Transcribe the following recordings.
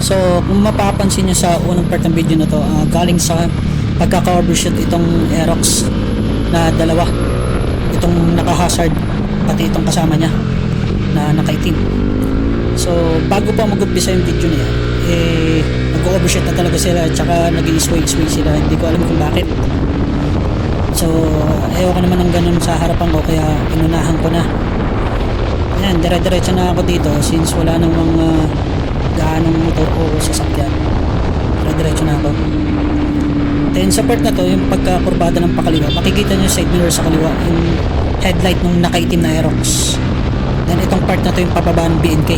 So kung mapapansin nyo sa unang part ng video na to, galing sa pagkaka-overshoot itong Aerox na dalawa, itong naka-hazard pati itong kasama niya na nakaitim. So bago pa mag-umpisa yung video niya, nag-overshoot na talaga sila, tsaka nag-i-sway sila, hindi ko alam kung bakit. So ayoko naman ng ganun sa harapan ko, kaya inunahan ko na. Ayan, dire-diretso na ako dito since wala nang mga gaanong motor o sasakyan. Dire-diretso na ako. Then sa part na to, yung pagkakurbada ng pakaliwa, makikita nyo side mirror sa kaliwa, yung headlight ng nakaitim na Aerox. Then itong part na to yung pababa ng BNK.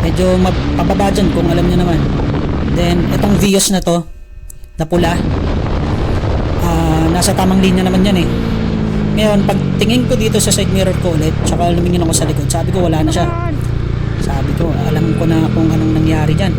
Medyo pababa dyan kung alam nyo naman. Then itong Vios na to, na pula, nasa tamang linya naman yan eh. Ngayon, pag tingin ko dito sa side mirror ko ulit, tsaka lumingin ako sa likod, sabi ko wala na siya. Sabi ko, alam ko na kung anong nangyari dyan.